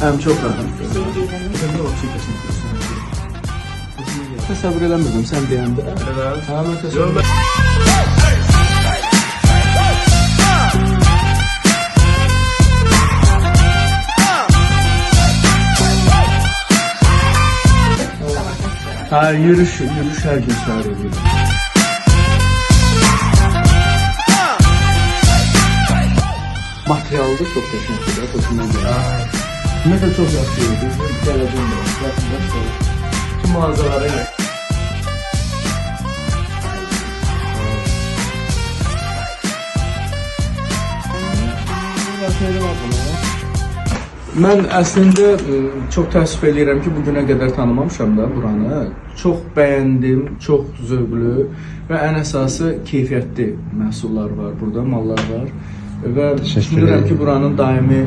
Həm çox rahat. Təsəvvür eləmirdim sən deyəndə. Evet. Hə, mən təsəvvür Ha, yürüyüş her gün sahip ediyorum. Materialda çok teşekkürler. Hoşuma geldi. Ne de çok yapıyordu. Geleceğim de. Tüm mağazalara gel. Mən əslində çox təəssüf edirəm ki, bugünə qədər tanımamışam da buranı. Çox bəyəndim, çox zövqlü və ən əsası keyfiyyətli məhsullar var burada, mallar var. Və düşünürəm ki, buranın daimi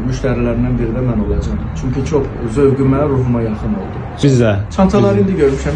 müştərilərindən biri də mən olacağam. Çünki çox zövqümə, ruhuma yaxın oldu. Biz də. Çantaları indi görmüşəm.